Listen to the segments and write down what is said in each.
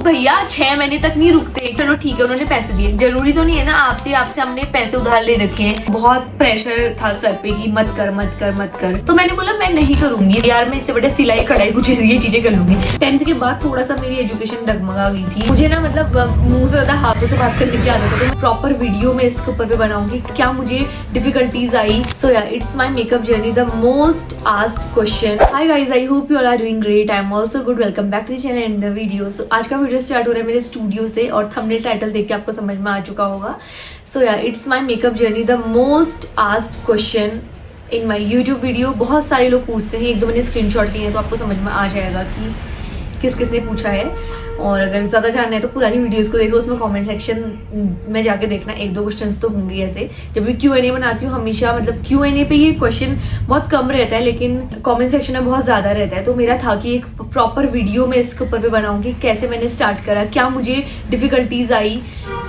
भैया 6 महीने तक नहीं रुकते। चलो ठीक है, उन्होंने पैसे दिए, जरूरी तो नहीं है ना आपसे हमने पैसे उधार ले रखे हैं। बहुत प्रेशर था सर पे कि मत कर मत कर मत कर, तो मैंने बोला मैं नहीं करूंगी यार, मैं इससे बड़े सिलाई कढ़ाई कुछ ये चीजें कर लूंगी। 10th के बाद थोड़ा सा मेरी एजुकेशन डगमगा गई थी। मुझे ना मतलब मुंह से ज्यादा हाथों से बात करने की आदत है, तो मैं प्रॉपर वीडियो में इसके ऊपर पे बनाऊंगी क्या मुझे difficulties I. So yeah it's my makeup journey, the most asked question. Hi guys, I hope you all are doing great, I am also good. Welcome back to the channel and the video. So आज का video start हो रहा है मेरे studio से और thumbnail title देख के आपको समझ में आ चुका होगा। सो yeah it's my makeup journey, the most asked question in my YouTube video. बहुत सारे लोग पूछते हैं, एक दो मैंने स्क्रीनशॉट लिए हैं तो आपको समझ में आ जाएगा कि किस किस ने पूछा है। और अगर ज़्यादा जानना है तो पुरानी वीडियोस को देखो, उसमें कमेंट सेक्शन में जाके देखना, एक दो क्वेश्चंस तो होंगे ऐसे। जब भी Q&A बनाती हूँ हमेशा मतलब Q&A पे ये क्वेश्चन बहुत कम रहता है लेकिन कमेंट सेक्शन में बहुत ज़्यादा रहता है। तो मेरा था कि एक प्रॉपर वीडियो में इसके ऊपर पे बनाऊंगी कैसे मैंने स्टार्ट करा, क्या मुझे डिफिकल्टीज आई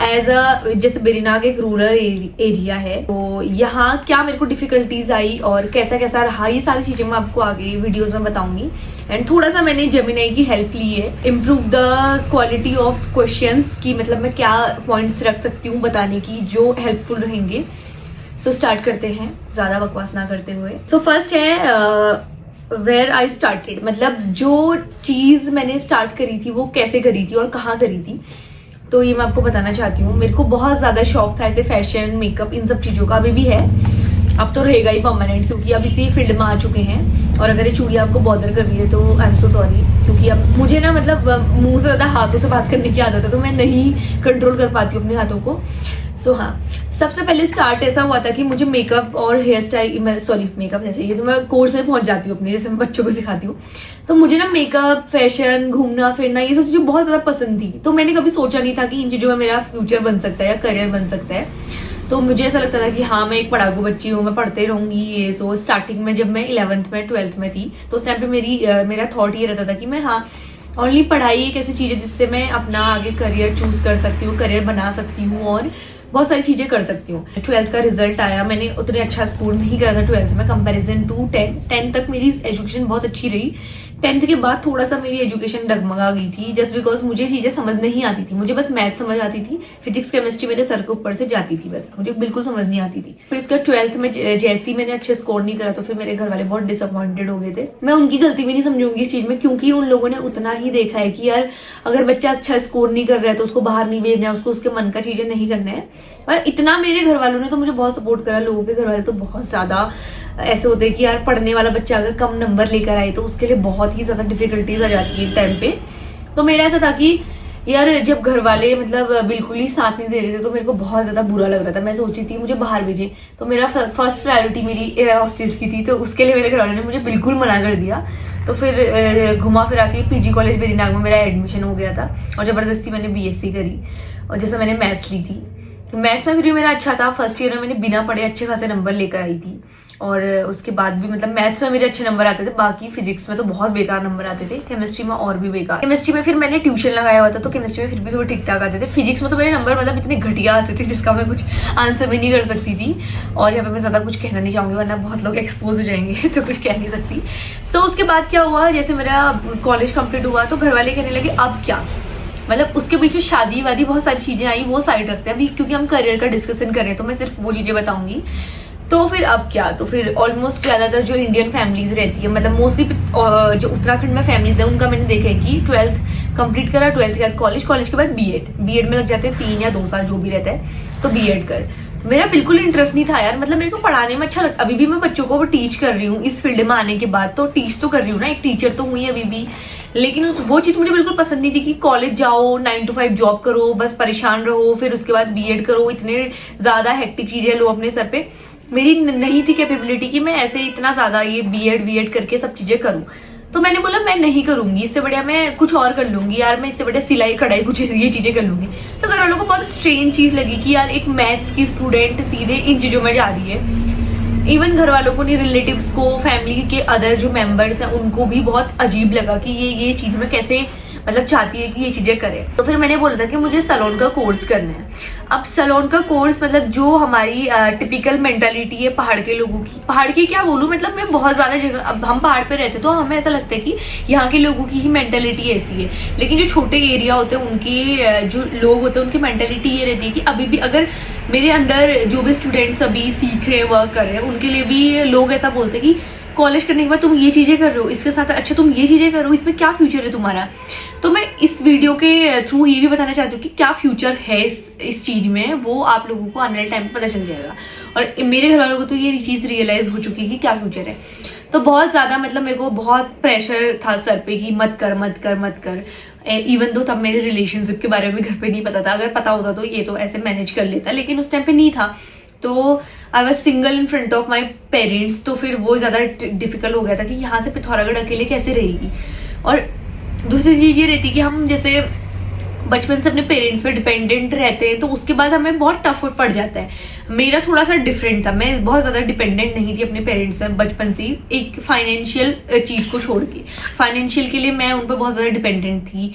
एज अ, जैसे बेरीनाग एक रूरल एरिया है तो यहाँ क्या मेरे को डिफिकल्टीज आई और कैसा कैसा रहा, ये सारी चीजें मैं आपको आगे वीडियोस में बताऊंगी। एंड थोड़ा सा मैंने जेमिनी की हेल्प ली है, improve the quality of questions की, मतलब मैं क्या पॉइंट्स रख सकती हूँ बताने की जो हेल्पफुल रहेंगे। सो स्टार्ट करते हैं ज्यादा बकवास ना करते हुए। सो फर्स्ट है वेयर आई स्टार्टेड, मतलब जो चीज मैंने स्टार्ट करी थी वो कैसे करी थी और कहाँ करी थी, तो ये मैं आपको बताना चाहती हूँ। मेरे को बहुत ज्यादा शौक था ऐसे फैशन मेकअप इन सब चीजों का, अभी भी है, अब तो रहेगा ही परमानेंट क्योंकि अब इसी फील्ड में आ चुके हैं। और अगर ये चूड़ी आपको बॉदर कर रही है तो आई एम सो सॉरी, क्योंकि अब मुझे ना मतलब मुंह से ज्यादा हाथों से बात करने की आदत है तो मैं नहीं कंट्रोल कर पाती हूँ अपने हाथों को। सो हाँ, सबसे पहले स्टार्ट ऐसा हुआ था कि मुझे मेकअप और हेयर स्टाइल, सॉरी मेकअप ऐसे ये तो मैं कोर्स में पहुंच जाती हूँ अपने, जैसे मैं बच्चों को सिखाती हूँ। तो मुझे ना मेकअप, फैशन, घूमना फिरना ये सब चीजें बहुत ज्यादा पसंद थी। तो मैंने कभी सोचा नहीं था कि इन चीजों में मेरा फ्यूचर बन सकता है या करियर बन सकता है। तो मुझे ऐसा लगता था कि हाँ मैं एक पढ़ाकू बच्ची हूँ, मैं पढ़ते रहूंगी ये। सो स्टार्टिंग में जब मैं 11th में 12th में थी तो उस टाइम पे मेरा थॉट ये रहता था कि मैं हाँ ओनली पढ़ाई एक ऐसी चीज है जिससे मैं अपना आगे करियर चूज कर सकती हूँ, करियर बना सकती हूँ और बहुत सारी चीजें कर सकती हूँ। 12th का रिजल्ट आया, मैंने उतने अच्छा स्कोर नहीं करा था 12th में कंपैरिजन टू 10th तक मेरी एजुकेशन बहुत अच्छी रही। 10th के बाद थोड़ा सा मेरी एजुकेशन डगमगा गई थी जस्ट बिकॉज मुझे चीजें समझ नहीं आती थी। मुझे बस मैथ समझ आती थी, फिजिक्स केमिस्ट्री मेरे सर के ऊपर से जाती थी, बस मुझे बिल्कुल समझ नहीं आती थी। फिर इसका 12th में जैसे ही मैंने अच्छे स्कोर नहीं करा तो फिर मेरे घर वाले बहुत डिसअपॉइंटेड हो गए थे। मैं उनकी गलती भी नहीं समझूंगी इस चीज में क्योंकि उन लोगों ने उतना ही देखा है कि यार अगर बच्चा अच्छा स्कोर नहीं कर रहा है तो उसको बाहर नहीं भेजना है, उसको उसके मन का चीजें नहीं करना है। और इतना मेरे घर वालों ने तो मुझे बहुत सपोर्ट करा। लोगों के घर वाले तो बहुत ज्यादा ऐसे होते हैं कि यार पढ़ने वाला बच्चा अगर कम नंबर लेकर आए तो उसके लिए बहुत ही ज्यादा डिफिकल्टीज आ जाती है टाइम पे। तो मेरा ऐसा था कि यार जब घर वाले मतलब बिल्कुल ही साथ नहीं दे रहे थे तो मेरे को बहुत ज्यादा बुरा लग रहा था। मैं सोची थी मुझे बाहर भेजे, तो मेरा फर्स्ट प्रायोरिटी मेरी एयर हॉस्टेस की थी, तो उसके लिए मेरे घर वालों ने मुझे बिल्कुल मना कर दिया। तो फिर घुमा फिरा के पीजी कॉलेज बेरीनाग में मेरा एडमिशन हो गया था और जबरदस्ती मैंने बीएससी करी। और जैसे मैंने मैथ्स ली थी तो मैथ्स में फिर भी मेरा अच्छा था, फर्स्ट ईयर में मैंने बिना पढ़े अच्छे खासे नंबर लेकर आई थी। और उसके बाद भी मतलब मैथ्स में मेरे अच्छे नंबर आते थे, बाकी फिजिक्स में तो बहुत बेकार नंबर आते थे, केमिस्ट्री में और भी बेकार। केमिस्ट्री में फिर मैंने ट्यूशन लगाया हुआ था तो केमिस्ट्री में फिर भी थोड़े ठीक ठाक आते थे। फिजिक्स में तो मेरे नंबर मतलब इतने घटिया आते थे जिसका मैं कुछ आंसर भी नहीं कर सकती थी। और यहाँ पे मैं ज्यादा कुछ कहना नहीं चाहूंगी वरना बहुत लोग एक्सपोज हो जाएंगे तो कुछ कह नहीं सकती। सो उसके बाद क्या हुआ, जैसे मेरा कॉलेज कंप्लीट हुआ तो घर वाले कहने लगे अब क्या, मतलब उसके बीच में शादी वादी बहुत सारी चीजें आई, वो साइड रखते हैं अभी क्योंकि हम करियर का डिस्कशन कर रहे हैं तो मैं सिर्फ वो चीजें बताऊंगी। तो फिर अब क्या, तो फिर ऑलमोस्ट ज्यादातर जो इंडियन फैमिलीज रहती है मतलब मोस्टली जो उत्तराखंड में फैमिलीज है उनका मैंने देखा है कि 12th कंप्लीट करा, 12th के बाद कॉलेज के बाद बीएड में लग जाते हैं 3 या 2 साल जो भी रहता है, तो बीएड कर। मेरा बिल्कुल इंटरेस्ट नहीं था यार, मतलब मेरे को पढ़ाने में अच्छा लगता, अभी भी मैं बच्चों को वो टीच कर रही हूँ इस फील्ड में आने के बाद, तो टीच तो कर रही हूँ ना, एक टीचर तो हुई अभी भी। लेकिन वो चीज मुझे बिल्कुल पसंद नहीं थी कि कॉलेज जाओ 9 to 5 जॉब करो बस परेशान रहो फिर उसके बाद बीएड करो, इतने ज्यादा हेक्टिक चीजें लो अपने सर पे। मेरी नहीं थी कैपेबिलिटी कि मैं ऐसे इतना ज्यादा ये बीएड करके सब चीजें करूं। तो मैंने बोला मैं नहीं करूंगी, इससे बढ़िया मैं कुछ और कर लूंगी यार, मैं इससे बढ़िया सिलाई कढ़ाई कुछ ये चीजें कर लूंगी। तो घर वालों को बहुत स्ट्रेंज चीज लगी कि यार एक मैथ्स की स्टूडेंट सीधे इन चीजों में जा रही है। इवन घर वालों को नहीं, रिलेटिव्स को, फैमिली के अदर जो मेंबर्स हैं उनको भी बहुत अजीब लगा कि ये चीज में कैसे मतलब चाहती है कि ये चीजें करे। तो फिर मैंने बोला था कि मुझे सैलून का कोर्स करना है। अब सलोन का कोर्स मतलब जो हमारी टिपिकल मेंटालिटी है पहाड़ के लोगों की, पहाड़ की क्या बोलूँ, मतलब मैं बहुत ज़्यादा जगह, अब हम पहाड़ पे रहते तो हमें ऐसा लगता है कि यहाँ के लोगों की ही मेंटालिटी ऐसी है, लेकिन जो छोटे एरिया होते हैं उनके जो लोग होते हैं उनकी मेंटालिटी ये रहती है कि अभी भी अगर मेरे अंदर जो भी स्टूडेंट्स अभी सीख रहे हैं, वर्क कर रहे हैं, उनके लिए भी लोग ऐसा बोलते हैं कि कॉलेज करने के बाद तुम ये चीज़ें कर रहे हो, इसके साथ अच्छा तुम ये चीज़ें करो, इसमें क्या फ्यूचर है तुम्हारा। तो मैं इस वीडियो के थ्रू ये भी बताना चाहती हूँ कि क्या फ्यूचर है इस चीज़ में, वो आप लोगों को आने वाले टाइम पे पता चल जाएगा। और मेरे घर वालों को तो ये चीज़ रियलाइज हो चुकी है कि क्या फ्यूचर है। तो बहुत ज़्यादा मतलब मेरे को बहुत प्रेशर था सर पे कि मत कर मत कर मत कर। इवन दो तब मेरे रिलेशनशिप के बारे में घर पे नहीं पता था, अगर पता होता तो ये तो ऐसे मैनेज कर लेता, लेकिन उस टाइम पे नहीं था। तो I was single in front of my parents, तो फिर वो ज़्यादा डिफिकल्ट हो गया था कि यहाँ से पिथौरागढ़ अकेले कैसे रहेगी। और दूसरी चीज़ ये रहती कि हम जैसे बचपन से अपने पेरेंट्स पे डिपेंडेंट रहते हैं, तो उसके बाद हमें बहुत टफ पड़ जाता है। मेरा थोड़ा सा डिफरेंट था, मैं बहुत ज़्यादा डिपेंडेंट नहीं थी अपने पेरेंट्स पे बचपन से ही, एक फाइनेंशियल चीज़ को छोड़ के। फाइनेंशियल के लिए मैं उन पर बहुत ज़्यादा डिपेंडेंट थी।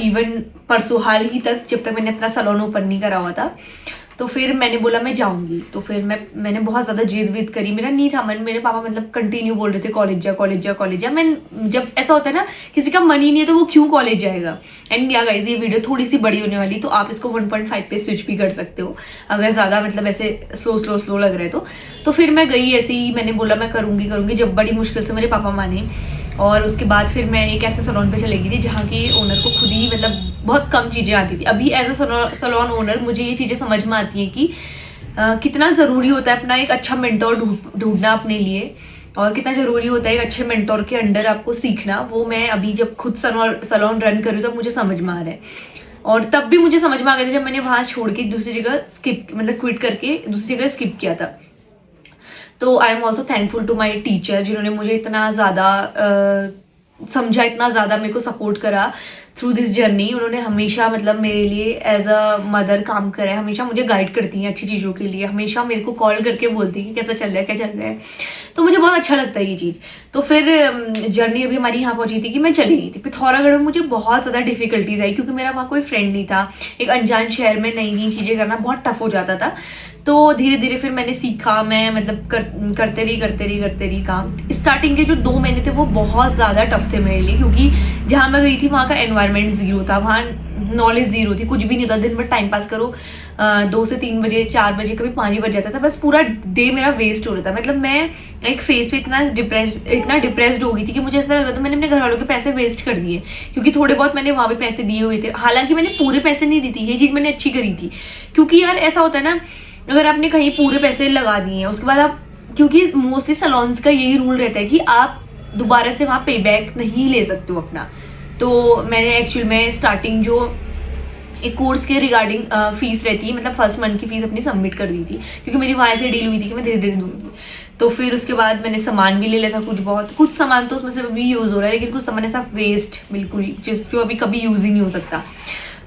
इवन परसों हाल ही तक, जब तक मैंने अपना सैलून ओपन नहीं करा हुआ था, तो फिर मैंने बोला मैं जाऊंगी। तो फिर मैंने बहुत ज़्यादा जिद विद करी, मेरा नहीं था मन। मेरे पापा मतलब कंटिन्यू बोल रहे थे कॉलेज जा कॉलेज जा कॉलेज जा। मैं जब ऐसा होता है ना किसी का मन ही नहीं है तो वो क्यों कॉलेज जाएगा। एंड या गाइस, ये वीडियो थोड़ी सी बड़ी होने वाली, तो आप इसको 1.5 पे स्विच भी कर सकते हो अगर ज़्यादा मतलब ऐसे स्लो लग रहा है तो फिर मैं गई ऐसे ही, मैंने बोला मैं करूँगी। जब बड़ी मुश्किल से मेरे पापा माने, और उसके बाद फिर मैं एक ऐसे सैलून पे चली गई थी जहाँ की ओनर को खुद ही मतलब बहुत कम चीज़ें आती थी। अभी एज अ सैलून ओनर मुझे ये चीज़ें समझ में आती हैं कि कितना ज़रूरी होता है अपना एक अच्छा मेंटोर ढूंढना अपने लिए, और कितना ज़रूरी होता है एक अच्छे मेंटोर के अंडर आपको सीखना। वो मैं अभी जब खुद सैलून रन कर रही हूँ तब मुझे समझ में आ रहा है, और तब भी मुझे समझ में आ गया था जब मैंने वहाँ छोड़ के दूसरी जगह क्विट करके दूसरी जगह स्किप किया था। तो I am also thankful to my teacher, जिन्होंने मुझे इतना ज़्यादा समझा, इतना ज़्यादा मेरे को सपोर्ट करा थ्रू दिस जर्नी। उन्होंने हमेशा मतलब मेरे लिए एज अ मदर काम करा है, हमेशा मुझे गाइड करती हैं अच्छी चीज़ों के लिए, हमेशा मेरे को कॉल करके बोलती हैं कि कैसा चल रहा है क्या चल रहा है। तो मुझे बहुत अच्छा लगता है ये चीज़। तो फिर जर्नी अभी हमारी यहाँ पहुंची थी कि मैं चली गई थी पिथौरागढ़ में। मुझे बहुत ज़्यादा डिफिकल्टीज आई क्योंकि मेरा वहाँ कोई फ्रेंड नहीं था, एक अनजान शहर में नई नई चीज़ें करना बहुत टफ हो जाता था। तो धीरे धीरे फिर मैंने सीखा, मैं मतलब करते रही काम। स्टार्टिंग के जो 2 महीने थे वो बहुत ज़्यादा टफ थे मेरे लिए, क्योंकि जहाँ मैं गई थी वहाँ का एनवायरनमेंट जीरो था, वहाँ नॉलेज जीरो थी, कुछ भी नहीं होता। दिन भर टाइम पास करो, 2 से 3 बजे 4 बजे कभी 5 बज जाता था, बस पूरा डे मेरा वेस्ट हो रहा था। मतलब मैं एक फेज पे इतना डिप्रेस्ड हो गई थी कि मुझे ऐसा लग रहा था मैंने अपने घर वालों के पैसे वेस्ट कर दिए, क्योंकि थोड़े बहुत मैंने वहाँ पे पैसे दिए हुए थे। हालांकि मैंने पूरे पैसे नहीं दी थी, ये चीज़ मैंने अच्छी करी थी, क्योंकि यार ऐसा होता है ना, अगर आपने कहीं पूरे पैसे लगा दिए हैं उसके बाद आप, क्योंकि मोस्टली सैलून्स का यही रूल रहता है कि आप दोबारा से वहाँ पे बैक नहीं ले सकते हो अपना। तो मैंने एक्चुअल में स्टार्टिंग जो एक कोर्स के रिगार्डिंग फीस रहती है, मतलब फर्स्ट मंथ की फीस अपनी सबमिट कर दी थी, क्योंकि मेरी वहाँ से डील हुई थी कि मैं धीरे धीरे दूंगी। तो फिर उसके बाद मैंने सामान भी ले लिया था, कुछ सामान तो उसमें से अभी यूज़ हो रहा है, लेकिन कुछ सामान ऐसा वेस्ट बिल्कुल जो अभी कभी यूज़ ही नहीं हो सकता।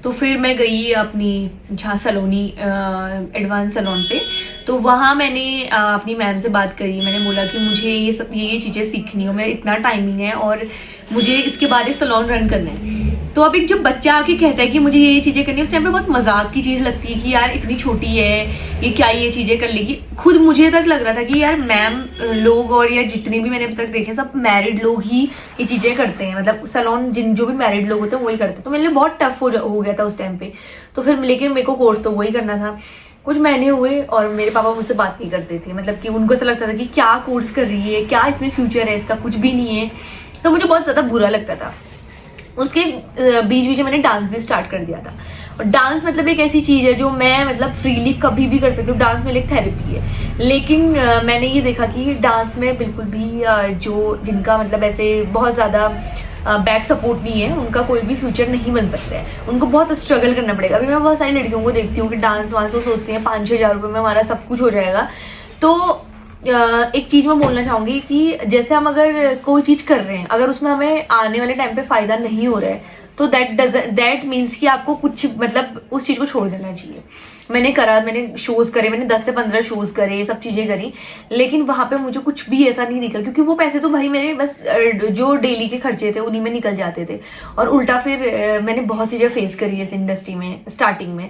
तो फिर मैं गई अपनी जहाँ सलोनी एडवांस सैलून पे, तो वहाँ मैंने अपनी मैम से बात करी। मैंने बोला कि मुझे ये चीज़ें सीखनी हो, मेरा इतना टाइमिंग है और मुझे इसके बाद एक सैलून रन करना है। तो अब एक जब बच्चा आके कहता है कि मुझे ये चीज़ें करनी है, उस टाइम पे बहुत मजाक की चीज़ लगती है कि यार इतनी छोटी है, ये क्या ये चीज़ें कर लेगी। खुद मुझे तक लग रहा था कि यार मैम लोग और या जितने भी मैंने अभी तक देखे सब मैरिड लोग ही ये चीज़ें करते हैं, मतलब सैलून जो भी मैरिड लोग होते हैं वही करते हैं। तो मेरे लिए बहुत टफ हो गया था उस टाइम पे। तो फिर लेकिन मेरे को कोर्स तो वही करना था। कुछ महीने हुए और मेरे पापा मुझसे बात नहीं करते थे, मतलब कि उनको ऐसा लगता था कि क्या कोर्स कर रही है, क्या इसमें फ्यूचर है, इसका कुछ भी नहीं है। तो मुझे बहुत ज़्यादा बुरा लगता था। उसके बीच मैंने डांस भी स्टार्ट कर दिया था, और डांस मतलब एक ऐसी चीज़ है जो मैं मतलब फ्रीली कभी भी कर सकती हूँ। डांस मेरी एक थेरेपी है, लेकिन मैंने ये देखा कि डांस में बिल्कुल भी जिनका मतलब ऐसे बहुत ज़्यादा बैक सपोर्ट नहीं है, उनका कोई भी फ्यूचर नहीं बन सकता है, उनको बहुत स्ट्रगल करना पड़ेगा। अभी मैं बहुत सारी लड़कियों को देखती हूँ कि डांस वांस वो सोचती हैं 5-6 हज़ार रुपये में हमारा सब कुछ हो जाएगा। तो एक चीज़ मैं बोलना चाहूँगी कि जैसे हम अगर कोई चीज़ कर रहे हैं, अगर उसमें हमें आने वाले टाइम पे फ़ायदा नहीं हो रहा है, तो दैट मीन्स कि आपको कुछ मतलब उस चीज़ को छोड़ देना चाहिए। मैंने करा, मैंने शोज करे, मैंने 10 से 15 शोज करे, सब चीजें करी, लेकिन वहां पे मुझे कुछ भी ऐसा नहीं दिखा, क्योंकि वो पैसे तो भाई मेरे बस जो डेली के खर्चे थे उन्हीं में निकल जाते थे। और उल्टा फिर मैंने बहुत चीजें फेस करी है इस इंडस्ट्री में। स्टार्टिंग में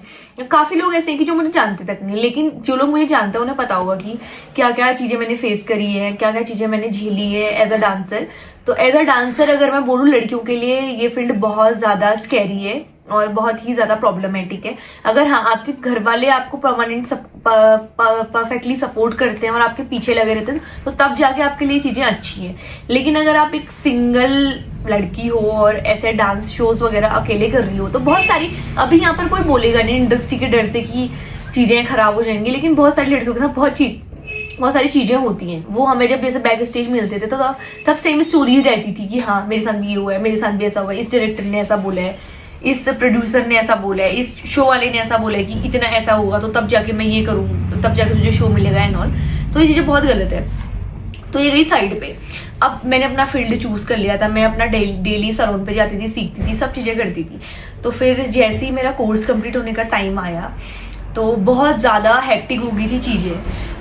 काफी लोग ऐसे हैं कि जो मुझे जानते तक नहीं, लेकिन जो लोग मुझे जानते हैं उन्हें पता होगा कि क्या क्या चीजें मैंने फेस करी है, क्या क्या चीजें मैंने झेली है एज अ डांसर। तो एज अ डांसर अगर मैं बोलूँ, लड़कियों के लिए ये फील्ड बहुत ज्यादा स्कैरी है और बहुत ही ज्यादा प्रॉब्लमेटिक है। अगर हाँ आपके घर वाले आपको परमानेंट परफेक्टली सपोर्ट करते हैं और आपके पीछे लगे रहते हैं, तो तब जाके आपके लिए चीजें अच्छी हैं। लेकिन अगर आप एक सिंगल लड़की हो और ऐसे डांस शोज वगैरह अकेले कर रही हो, तो बहुत सारी, अभी यहाँ पर कोई बोलेगा नहीं इंडस्ट्री के डर से कि चीजें खराब हो जाएंगी, लेकिन बहुत सारी लड़कियों के साथ बहुत सारी चीजें होती हैं। वो हमें जब जैसे बैक स्टेज मिलते थे तो तब सेम स्टोरीज रहती थी कि हाँ मेरे साथ भी ये हुआ है, मेरे साथ भी ऐसा हुआ है, इस डायरेक्टर ने ऐसा बोला है, इस प्रोड्यूसर ने ऐसा बोला है, इस शो वाले ने ऐसा बोला है कि इतना ऐसा होगा तो तब जाके मैं ये करूँ, तो तब जाके तुझे शो मिलेगा एंड ऑल। तो ये चीजें बहुत गलत है। तो ये गई साइड पे। अब मैंने अपना फील्ड चूज कर लिया था, मैं अपना डेली सैलून पे जाती थी, सीखती थी, सब चीजें करती थी। तो फिर जैसे ही मेरा कोर्स कंप्लीट होने का टाइम आया तो बहुत ज्यादा हेक्टिक हो गई थी चीजें,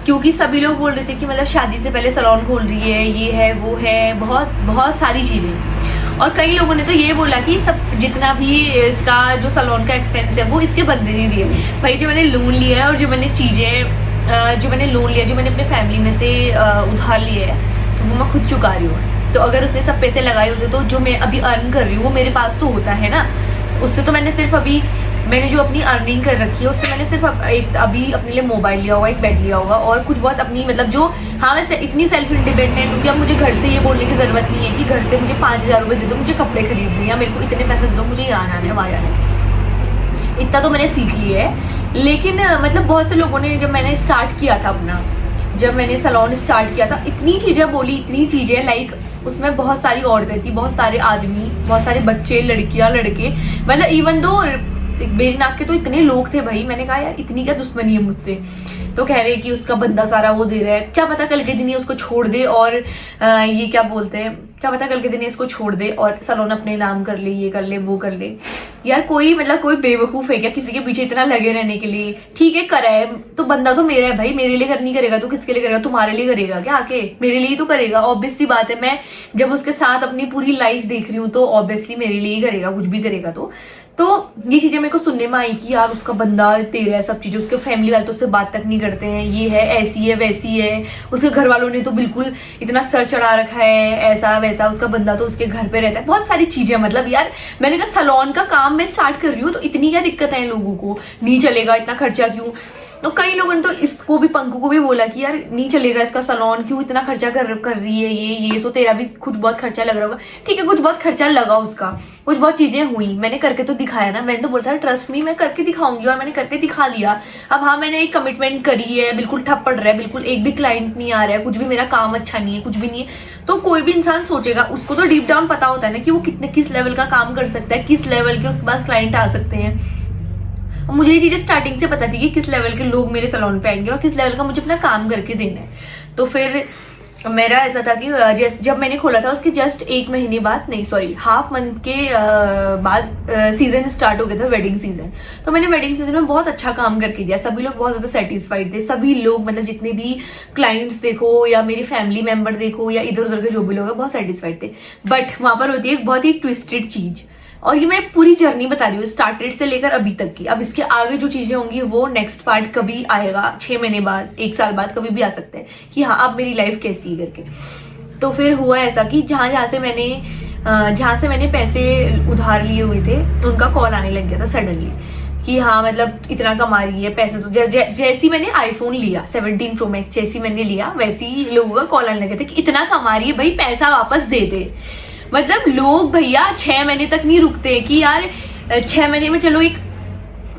क्योंकि सभी लोग बोल रहे थे कि मतलब शादी से पहले सैलून खोल रही है, ये है वो है, बहुत सारी चीजें। और कई लोगों ने तो ये बोला कि सब जितना भी इसका जो सैलून का एक्सपेंस है वो इसके बंदे नहीं दिए। भाई जो मैंने लोन लिया है और जो मैंने अपने फैमिली में से उधार लिया है, तो वो मैं खुद चुका रही हूँ। तो अगर उसने सब पैसे लगाए होते तो जो मैं अभी अर्न कर रही हूँ वो मेरे पास तो होता है ना। उससे तो मैंने जो अपनी अर्निंग कर रखी है उससे मैंने सिर्फ अभी अपने लिए मोबाइल लिया होगा, एक बेड लिया होगा, और कुछ बहुत अपनी मतलब जो, हाँ मैं इतनी सेल्फ इंडिपेंडेंट हूँ कि अब मुझे घर से ये बोलने की जरूरत नहीं है कि घर से मुझे 5,000 रुपये दे दो, मुझे कपड़े खरीदने, या मेरे को इतने पैसे दे दो, मुझे यहाँ आना है वहाँ जाना है। इतना तो मैंने सीख लिया है। लेकिन मतलब बहुत से लोगों ने, जब मैंने स्टार्ट किया था जब मैंने सैलून स्टार्ट किया था, इतनी चीजें बोली, इतनी चीजें, लाइक उसमें बहुत सारी औरतें थी, बहुत सारे आदमी, बहुत सारे बच्चे, लड़कियां, लड़के, मतलब इवन दो मेरी नाक के तो इतने लोग थे भाई। मैंने कहा यार इतनी क्या दुश्मनी है मुझसे। तो कह रहे कि उसका बंदा सारा वो दे रहा है, क्या पता कल के दिन ये उसको छोड़ दे, और ये क्या बोलते हैं, क्या पता कल के दिन इसको छोड़ दे और सैलून अपने नाम कर ले, ये कर ले, वो कर ले। यार कोई बेवकूफ है क्या किसी के पीछे इतना लगे रहने के लिए? ठीक है करा है तो बंदा तो मेरा है भाई, मेरे लिए नहीं करेगा तो किसके लिए करेगा? तुम्हारे लिए करेगा क्या आके? मेरे लिए ही तो करेगा, ऑब्वियस सी बात है। मैं जब उसके साथ अपनी पूरी लाइफ देख रही हूँ तो ऑब्वियसली मेरे लिए ही करेगा, कुछ भी करेगा। तो ये चीजें मेरे को सुनने में आई कि यार उसका बंदा तेरा है, सब चीजें, उसके फैमिली वाले तो उससे बात तक नहीं करते हैं, ये है, ऐसी है, वैसी है, उसके घर वालों ने तो बिल्कुल इतना सर चढ़ा रखा है, ऐसा वैसा, उसका बंदा तो उसके घर पे रहता है, बहुत सारी चीजें। मतलब यार मैंने कहा सैलून का काम मैं स्टार्ट कर रही हूँ तो इतनी क्या दिक्कत है इन लोगों को, नहीं चलेगा, इतना खर्चा क्यों? तो कई लोगों ने तो इसको भी, पंकु को भी बोला कि यार नहीं चलेगा इसका सैलून, क्यों इतना खर्चा कर रही है ये सो तेरा भी कुछ बहुत खर्चा लग रहा होगा। ठीक है कुछ बहुत खर्चा लगा, उसका कुछ बहुत चीजें हुई, मैंने करके तो दिखाया ना। मैंने तो बोला था ट्रस्ट मी, मैं करके दिखाऊंगी, और मैंने करके दिखा लिया। अब हाँ मैंने एक कमिटमेंट करी है, बिल्कुल ठप पड़ रहा है, बिल्कुल एक भी क्लाइंट नहीं आ रहा है, कुछ भी मेरा काम अच्छा नहीं है, कुछ भी नहीं है, तो कोई भी इंसान सोचेगा, उसको तो डीप डाउन पता होता है ना कि वो किस लेवल का काम कर सकता है, किस लेवल के उसके पास क्लाइंट आ सकते हैं। मुझे ये चीजें स्टार्टिंग से पता थी कि किस लेवल के लोग मेरे सैलून पे आएंगे और किस लेवल का मुझे अपना काम करके देना है। तो फिर मेरा ऐसा था कि जब मैंने खोला था उसके जस्ट 1 महीने बाद, नहीं सॉरी हाफ मंथ के बाद सीजन स्टार्ट हो गया था, वेडिंग सीजन। तो मैंने वेडिंग सीजन में बहुत अच्छा काम करके दिया, सभी लोग बहुत ज्यादा सेटिस्फाइड थे, सभी लोग मतलब जितने भी क्लाइंट्स देखो या मेरी फैमिली मेंबर देखो या इधर उधर के जो भी लोग हैं बहुत सेटिस्फाइड थे। बट वहां पर होती है एक बहुत ही ट्विस्टेड चीज, और ये मैं पूरी जर्नी बता रही हूँ स्टार्टेड से लेकर अभी तक की। अब इसके आगे जो चीजें होंगी वो नेक्स्ट पार्ट कभी आएगा, 6 महीने बाद, 1 साल बाद, कभी भी आ सकते हैं कि हाँ अब मेरी लाइफ कैसी है करके। तो फिर हुआ ऐसा कि जहां से मैंने पैसे उधार लिए हुए थे उनका कॉल आने लग गया था सडनली कि हाँ मतलब इतना कमा रही है पैसे। तो जैसी मैंने आईफोन लिया 17 प्रो मैक्स जैसी मैंने लिया, वैसे ही लोगों का कॉल आने लगे थे कि इतना कमा रही है भाई, पैसा वापस दे दे। मतलब लोग भैया 6 महीने तक नहीं रुकते कि यार 6 महीने में चलो एक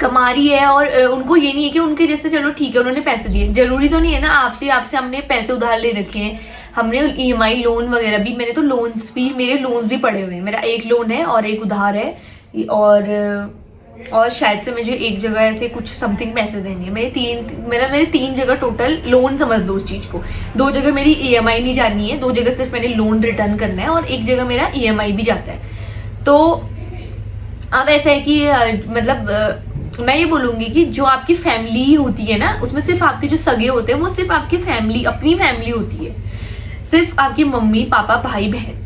कमा रही है, और उनको ये नहीं है कि उनके जैसे चलो ठीक है उन्होंने पैसे दिए, जरूरी तो नहीं है ना आपसे हमने पैसे उधार ले रखे हैं, हमने EMI लोन वगैरह भी, मेरे लोन्स भी पड़े हुए हैं। मेरा एक लोन है और एक उधार है, और शायद से मुझे एक जगह ऐसे कुछ समथिंग पैसे देने हैं। मेरे 3 जगह टोटल लोन समझ लो उस चीज को। 2 जगह मेरी EMI नहीं जानी है, 2 जगह सिर्फ मैंने लोन रिटर्न करना है, और एक जगह मेरा EMI भी जाता है। तो अब ऐसा है कि मतलब मैं ये बोलूंगी कि जो आपकी फैमिली होती है ना, उसमें सिर्फ आपके जो सगे होते हैं वो सिर्फ आपकी फैमिली, अपनी फैमिली होती है, सिर्फ आपकी मम्मी पापा भाई बहन।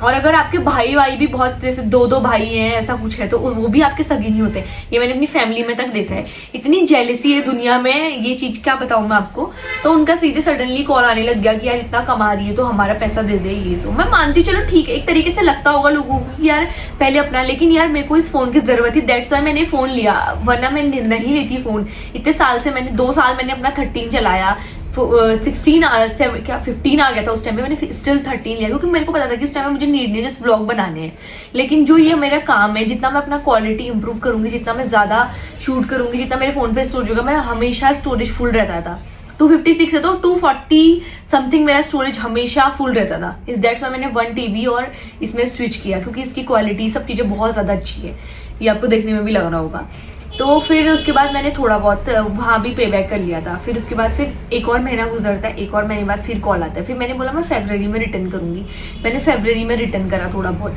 और अगर आपके भाई भी बहुत, जैसे 2 भाई हैं ऐसा कुछ है, तो वो भी आपके सगे नहीं होते। ये मैंने अपनी फैमिली में तक देखा है। इतनी जेलसी है दुनिया में, ये चीज क्या बताऊं मैं आपको। तो उनका सीधे सडनली कॉल आने लग गया कि यार इतना कमा रही है तो हमारा पैसा दे दे, ये तो मैं मानती हूँ, चलो ठीक है, एक तरीके से लगता होगा लोगों को कि यार पहले अपना, लेकिन यार मेरे को इस फोन की जरूरत थी, दैट्स वाई मैंने फोन लिया, वरना मैं नहीं लेती फोन। इतने साल से मैंने 2 साल मैंने अपना 13 चलाया, 16 क्या 15 आ गया था उस टाइम पे, मैंने स्टिल 13 लिया, क्योंकि मेरे को पता था कि उस टाइम में मुझे नीड नहीं जस्ट व्लॉग बनाने हैं। लेकिन जो ये मेरा काम है, जितना मैं अपना क्वालिटी इंप्रूव करूंगी, जितना मैं ज्यादा शूट करूंगी, जितना मेरे फोन पे स्टोरेज होगा, मेरा हमेशा स्टोरेज फुल रहता था। 256 है तो 240 समथिंग मेरा स्टोरेज हमेशा फुल रहता था। इस दैट्स वाई मैंने 1 TB और इसमें स्विच किया, क्योंकि इसकी क्वालिटी सब चीजें बहुत ज्यादा अच्छी है, ये आपको देखने में भी लग रहा होगा। तो फिर उसके बाद मैंने थोड़ा बहुत वहाँ भी पे बैक कर लिया था। फिर उसके बाद फिर एक और महीना गुजरता है, एक और महीने बाद फिर कॉल आता है। फिर मैंने बोला मैं फरवरी में रिटर्न करूंगी, मैंने फरवरी में रिटर्न करा थोड़ा बहुत।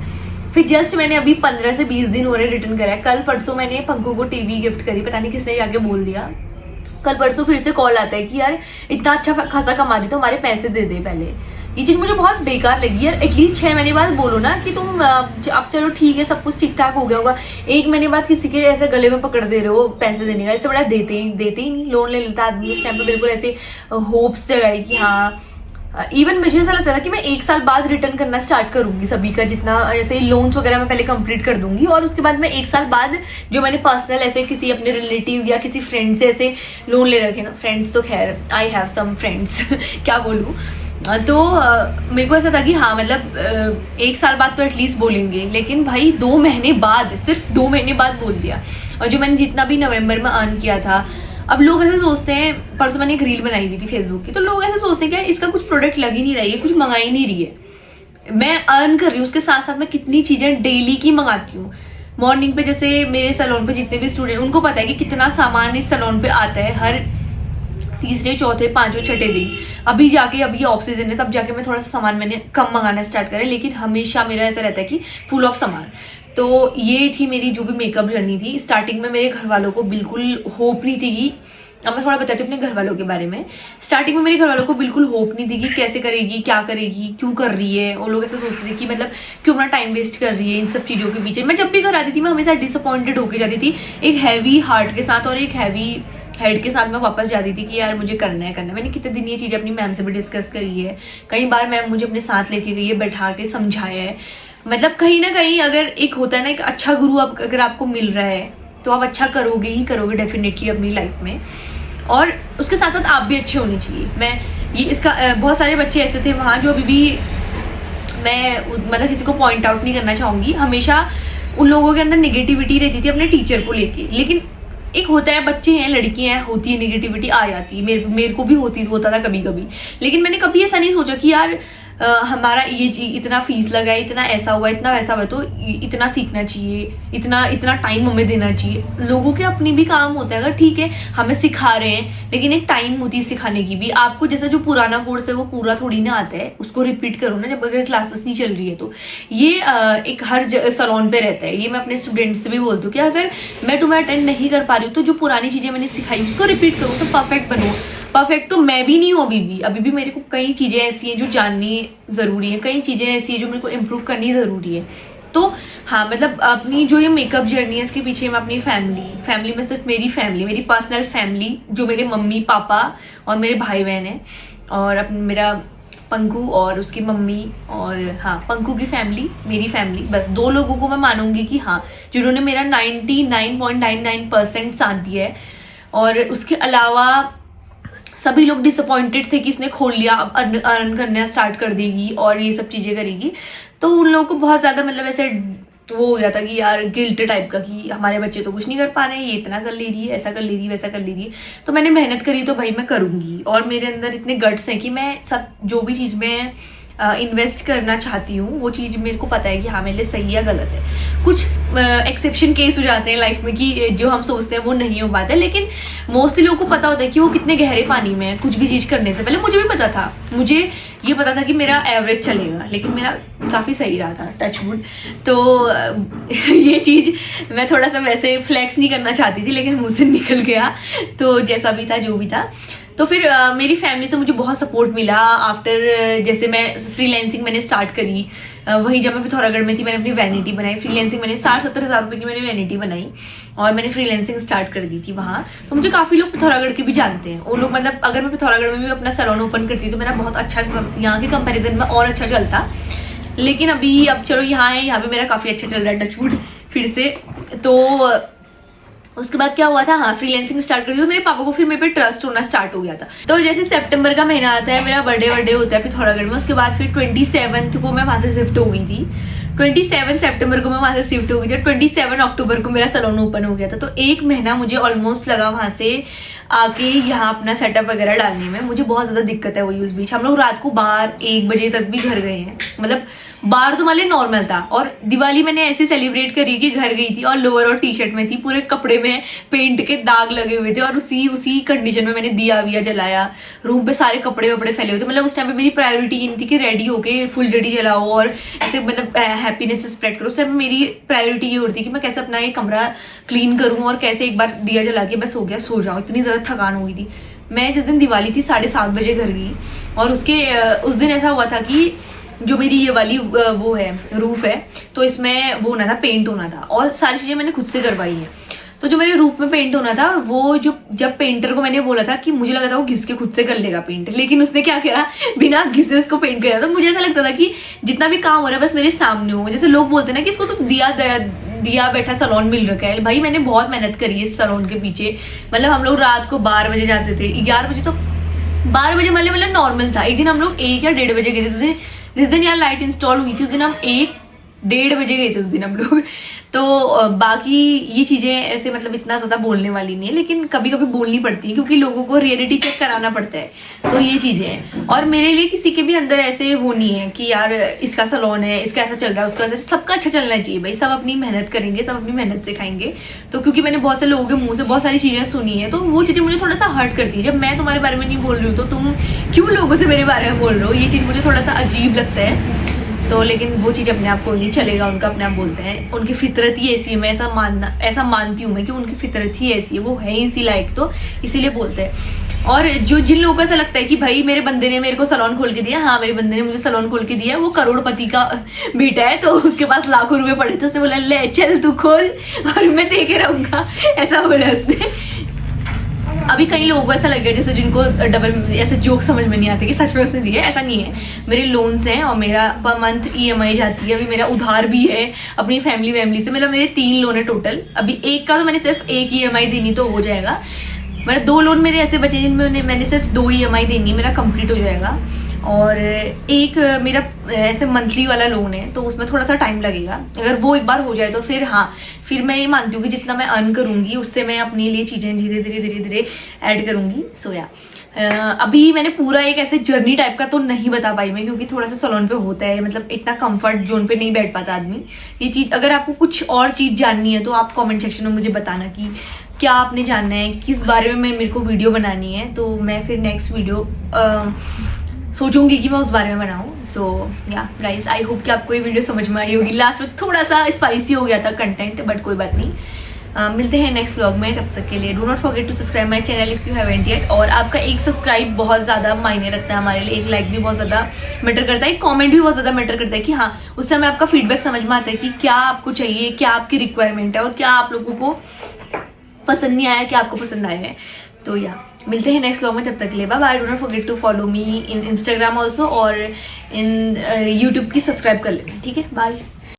फिर जस्ट मैंने अभी 15 से 20 दिन हो रहे रिटर्न करा है। कल परसों मैंने पंकु को टीवी गिफ्ट करी, पता नहीं किसने जाके बोल दिया। कल परसों फिर से कॉल आता है कि यार इतना अच्छा खासा कमा रही तो हमारे पैसे दे दे पहले। ये चीज मुझे बहुत बेकार लगी यार। एटलीस्ट 6 महीने बाद बोलो ना कि तुम अब चलो ठीक है, सब कुछ ठीक ठाक हो गया होगा। 1 महीने बाद किसी के ऐसे गले में पकड़ दे रहे हो पैसे देने का, इससे बड़ा देते ही नहीं। लोन ले लेता आदमी उस टाइम पे, बिल्कुल ऐसे होप्स जगाई कि हाँ। इवन मुझे ऐसा लगता था कि मैं 1 साल बाद रिटर्न करना स्टार्ट करूंगी सभी का, जितना ऐसे लोन्स वगैरह मैं पहले कंप्लीट कर दूंगी, और उसके बाद मैं 1 साल बाद जो मैंने पर्सनल ऐसे किसी अपने रिलेटिव या किसी फ्रेंड से ऐसे लोन ले रखे ना, फ्रेंड्स तो खैर आई हैव सम फ्रेंड्स क्या बोलूँ। तो मेरे को ऐसा था कि हाँ मतलब 1 साल बाद तो एटलीस्ट बोलेंगे, लेकिन भाई 2 महीने बाद, सिर्फ 2 महीने बाद बोल दिया। और जो मैंने जितना भी नवंबर में अर्न किया था, अब लोग ऐसे सोचते हैं, परसों मैंने एक रील बनाई हुई थी फेसबुक की, तो लोग ऐसे सोचते हैं कि इसका कुछ प्रोडक्ट लग ही नहीं रही है, कुछ मंगा ही नहीं रही है। मैं अर्न कर रही हूँ, उसके साथ साथ मैं कितनी चीजें डेली की मंगाती हूँ। मॉर्निंग पे जैसे मेरे सैलून पे जितने भी स्टूडेंट, उनको पता है कि कितना सामान इस सैलून पे आता है हर तीसरे चौथे पांचवें छठे दिन। अभी जाके अभी ऑफ सीजन है, तब जाके मैं थोड़ा सा सामान मैंने कम मंगाना स्टार्ट करा, लेकिन हमेशा मेरा ऐसा रहता है कि फुल ऑफ सामान। तो ये थी मेरी जो भी मेकअप जर्नी थी। स्टार्टिंग में मेरे घर वालों को बिल्कुल होप नहीं थी कि, अब मैं थोड़ा बताती हूँ अपने घर वालों के बारे में। स्टार्टिंग में मेरे घर वालों को बिल्कुल होप नहीं थी कि कैसे करेगी, क्या करेगी, क्यों कर रही है। वो लोग ऐसे सोचते थे कि मतलब क्यों अपना टाइम वेस्ट कर रही है इन सब चीज़ों के पीछे। मैं जब भी घर आती थी मैं हमेशा डिसअपॉइंटेड होकर जाती थी, एक हैवी हार्ट के साथ और एक हैवी हेड के साथ मैं वापस जाती थी कि यार मुझे करना है। मैंने कितने दिन ये चीज़ें अपनी मैम से भी डिस्कस करी है, कई बार मैम मुझे अपने साथ लेके गई है, बैठा के समझाया है। मतलब कहीं ना कहीं अगर एक होता है ना, एक अच्छा गुरु अगर आपको मिल रहा है तो आप अच्छा करोगे ही करोगे डेफिनेटली अपनी लाइफ में, और उसके साथ साथ आप भी अच्छे होने चाहिए। मैं ये इसका बहुत सारे बच्चे ऐसे थे वहाँ जो अभी भी, मैं मतलब किसी को पॉइंट आउट नहीं करना चाहूँगी, हमेशा उन लोगों के अंदर नेगेटिविटी रहती थी अपने टीचर को लेके। लेकिन एक होता है, बच्चे हैं, लड़कियां हैं, होती है नेगेटिविटी आ जाती है, मेरे को भी होता था कभी कभी। लेकिन मैंने कभी ऐसा नहीं सोचा कि यार हमारा ये इतना फीस लगा है, इतना ऐसा हुआ, इतना वैसा हुआ, तो इतना सीखना चाहिए, इतना टाइम हमें देना चाहिए। लोगों के अपने भी काम होता है, अगर ठीक है हमें सिखा रहे हैं, लेकिन एक टाइम होती है सिखाने की भी। आपको जैसा जो पुराना कोर्स है वो पूरा थोड़ी ना आता है, उसको रिपीट करो ना जब अगर क्लासेस नहीं चल रही है तो। ये एक हर सैलून पे रहता है। ये मैं अपने स्टूडेंट्स से भी बोलती हूँ कि अगर मैं तुम्हें अटेंड नहीं कर पा रही हूँ तो जो पुरानी चीजें मैंने सिखाई उसको रिपीट करो, तो परफेक्ट बनो। परफेक्ट तो मैं भी नहीं हूँ अभी भी मेरे को कई चीजें ऐसी हैं जो जाननी जरूरी है, कई चीजें ऐसी है जो मेरे को इम्प्रूव करनी जरूरी है। तो हाँ मतलब अपनी जो ये मेकअप जर्नी है इसके पीछे मैं अपनी फैमिली में सिर्फ मेरी फैमिली, मेरी पर्सनल फैमिली जो मेरे मम्मी पापा और मेरे भाई बहन है, और मेरा पंकु और उसकी मम्मी, और हाँ पंकु की फैमिली, मेरी फैमिली, बस 2 लोगों को मैं मानूंगी कि हाँ जिन्होंने मेरा 99.99% साथ दिया है। और उसके अलावा सभी लोग डिसअपॉइंटेड थे कि इसने खोल लिया, अब अर्न करना स्टार्ट कर देगी और ये सब चीजें करेगी। तो उन लोगों को बहुत ज्यादा मतलब ऐसे वो हो गया था कि यार गिल्ट टाइप का कि हमारे बच्चे तो कुछ नहीं कर पा रहे हैं, ये इतना कर ले रही है, ऐसा कर ले रही है, वैसा कर ले रही है। तो मैंने मेहनत करी तो भाई मैं करूंगी, और मेरे अंदर इतने गट्स हैं कि मैं सब जो भी चीज में इन्वेस्ट करना चाहती हूँ, वो चीज़ मेरे को पता है कि हाँ मेरे लिए सही या गलत है। कुछ एक्सेप्शन केस हो जाते हैं लाइफ में कि जो हम सोचते हैं वो नहीं हो पाता है, लेकिन मोस्टली लोगों को पता होता है कि वो कितने गहरे पानी में है कुछ भी चीज़ करने से पहले। मुझे भी पता था, मुझे ये पता था कि मेरा एवरेज चलेगा, लेकिन मेरा काफ़ी सही रहा था, टच वुड। तो ये चीज़ मैं थोड़ा सा वैसे फ्लैक्स नहीं करना चाहती थी, लेकिन मुझसे निकल गया। तो जैसा भी था जो भी था, तो फिर मेरी फैमिली से मुझे बहुत सपोर्ट मिला आफ्टर, जैसे मैं फ्रीलैंसिंग मैंने स्टार्ट करी। वही जब मैं पिथौरागढ़ में थी मैंने अपनी वैनिटी बनाई, फ्रीलैंसिंग मैंने 60-70 हज़ार रुपये की मैंने वैनिटी बनाई और मैंने फ्रीलैंसिंग स्टार्ट कर दी थी वहाँ। तो मुझे काफ़ी लोग पिथौरागढ़ के भी जानते हैं, वो लोग मतलब अगर मैं पिथौरागढ़ में भी अपना सैलून ओपन करती तो मेरा बहुत अच्छा, यहाँ के कंपेरिजन में और अच्छा चलता। लेकिन अब चलो यहाँ है, यहाँ पे मेरा काफ़ी अच्छा चल रहा है, टच वुड फिर से। तो उसके बाद क्या हुआ था, हाँ फ्रीलैंसिंग स्टार्ट कर दी तो मेरे पापा को फिर मेरे पे ट्रस्ट होना स्टार्ट हो गया था। तो जैसे सितंबर का महीना आता है, मेरा बर्थडे होता है पिथौरागढ़ में, उसके बाद फिर 27 को मैं वहाँ से शिफ्ट हो गई थी। 27 सितंबर को मैं वहाँ से शिफ्ट हो गई थी, 27 अक्टूबर को मेरा सैलून ओपन हो गया था। तो 1 महीना मुझे ऑलमोस्ट लगा वहाँ से आके यहाँ अपना सेटअप वगैरह डालने में। मुझे बहुत ज़्यादा दिक्कत है वही उस बीच। हम लोग रात को 12-1 बजे तक भी घर गए हैं, मतलब बाहर तो मान नॉर्मल था। और दिवाली मैंने ऐसे सेलिब्रेट करी कि घर गई थी और लोअर और टी शर्ट में थी, पूरे कपड़े में पेंट के दाग लगे हुए थे और उसी कंडीशन में मैंने दिया विया जलाया। रूम पे सारे कपड़े वपड़े फैले हुए थे। मतलब उस टाइम पे मेरी प्रायोरिटी ये थी कि रेडी होके फुलझड़ी जलाओ और ऐसे मतलब हैप्पीनेस स्प्रेड करो। उस टाइम मेरी प्रायोरिटी ये होती थी कि मैं कैसे अपना ये कमरा क्लीन करूँ और कैसे एक बार दिया जला के बस हो गया सो जाऊँ। इतनी ज़्यादा थकान हो गई थी। मैं जिस दिन दिवाली थी 7:30 बजे घर गई और उस दिन ऐसा हुआ था कि जो मेरी ये वाली वो है रूफ है, तो इसमें वो होना था, पेंट होना था और सारी चीज़ें मैंने खुद से करवाई है। तो जो मेरे रूफ में पेंट होना था वो जब पेंटर को मैंने बोला था कि मुझे लगा था वो घिस के खुद से कर लेगा पेंट, लेकिन उसने क्या करा, बिना घिसे उसको पेंट किया। तो मुझे ऐसा लगता था कि जितना भी काम हो रहा है बस मेरे सामने हो। जैसे लोग बोलते हैं ना कि इसको तो दिया बैठा सैलून मिल रखा है। भाई मैंने बहुत मेहनत करी है इस सैलून के पीछे। मतलब हम लोग रात को 12 बजे जाते थे, 11 बजे, तो 12 बजे मतलब नॉर्मल था। एक दिन हम लोग 1 या 1:30 बजे गए थे। जिस दिन यार लाइट इंस्टॉल हुई थी उस दिन हम 1-1:30 बजे गए थे उस दिन हम लोग। तो बाकी ये चीज़ें ऐसे मतलब इतना ज़्यादा बोलने वाली नहीं है, लेकिन कभी कभी बोलनी पड़ती है क्योंकि लोगों को रियलिटी चेक कराना पड़ता है। तो ये चीज़ें हैं। और मेरे लिए किसी के भी अंदर ऐसे वो नहीं है कि यार इसका सैलून है, इसका ऐसा चल रहा है, उसका ऐसा। सबका अच्छा चलना चाहिए भाई, सब अपनी मेहनत करेंगे, सब अपनी मेहनत से खाएंगे। तो क्योंकि मैंने बहुत से लोगों के मुंह से बहुत सारी चीज़ें सुनी है, तो वो चीज़ें मुझे थोड़ा सा हर्ट करती है। जब मैं तुम्हारे बारे में नहीं बोल रही हूँ तो तुम क्यों लोगों से मेरे बारे में बोल रहे हो, ये चीज़ मुझे थोड़ा सा अजीब लगता है। तो लेकिन वो चीज़ अपने आप को नहीं चलेगा, उनका अपने आप बोलते हैं, उनकी फितरत ही ऐसी है। मैं ऐसा मानती हूँ मैं कि उनकी फितरत ही ऐसी है, वो है इसी लायक, तो इसीलिए बोलते हैं। और जिन लोगों को ऐसा लगता है कि भाई मेरे बंदे ने मेरे को सैलून खोल के दिया, हाँ मेरे बंदे ने मुझे सैलून खोल के दिया, वो करोड़पति का बेटा है तो उसके पास लाखों रुपए पड़े थे, उसने बोला ले चल तू खोल और मैं देखे रहूंगा, ऐसा बोला उसने। अभी कई लोगों को ऐसा लग गया जैसे जिनको डबल ऐसे जोक समझ में नहीं आते कि सच में उसने दिया, ऐसा नहीं है। मेरे लोन्स हैं और मेरा पर मंथ EMI जाती है। अभी मेरा उधार भी है अपनी फैमिली से, मतलब मेरे 3 लोन है टोटल। अभी एक का तो मैंने सिर्फ 1 EMI देनी तो हो जाएगा, मतलब 2 लोन मेरे ऐसे बचे जिनमें मैंने सिर्फ 2 EMI देनी है, मेरा कंप्लीट हो जाएगा। और एक मेरा ऐसे मंथली वाला लोन है तो उसमें थोड़ा सा टाइम लगेगा। अगर वो एक बार हो जाए तो फिर हाँ, फिर मैं ये मानती हूँ कि जितना मैं अर्न करूँगी उससे मैं अपने लिए चीज़ें धीरे धीरे ऐड करूँगी। सो या अभी मैंने पूरा एक ऐसे जर्नी टाइप का तो नहीं बता पाई मैं, क्योंकि थोड़ा सा सैलून पे होता है, मतलब इतना कंफर्ट जोन पे नहीं बैठ पाता आदमी। ये चीज़ अगर आपको कुछ और चीज़ जाननी है तो आप कमेंट सेक्शन में मुझे बताना कि क्या आपने जानना है, किस बारे में मेरे को वीडियो बनानी है, तो मैं फिर नेक्स्ट वीडियो सोचूंगी कि मैं उस बारे में बनाऊँ। सो या गाइज, आई होप कि आपको ये वीडियो समझ में आई होगी। लास्ट में थोड़ा सा स्पाइसी हो गया था कंटेंट, बट कोई बात नहीं। मिलते हैं नेक्स्ट व्लॉग में, तब तक के लिए do not forget to subscribe my channel if you haven't yet. और आपका एक सब्सक्राइब बहुत ज़्यादा मायने रखता है हमारे लिए, एक लाइक भी बहुत ज़्यादा मैटर करता है, एक कमेंट भी बहुत ज़्यादा मैटर करता है कि हाँ उससे हमें आपका फीडबैक समझ में आता है कि क्या आपको चाहिए, क्या आपकी रिक्वायरमेंट है और क्या आप लोगों को पसंद नहीं आया, क्या आपको पसंद आया है। तो या मिलते हैं नेक्स्ट व्लॉग में, तब तक के लिए bye bye. Do not forget to follow me in Instagram also और इन यूट्यूब की सब्सक्राइब कर लेना, ठीक है, बाय।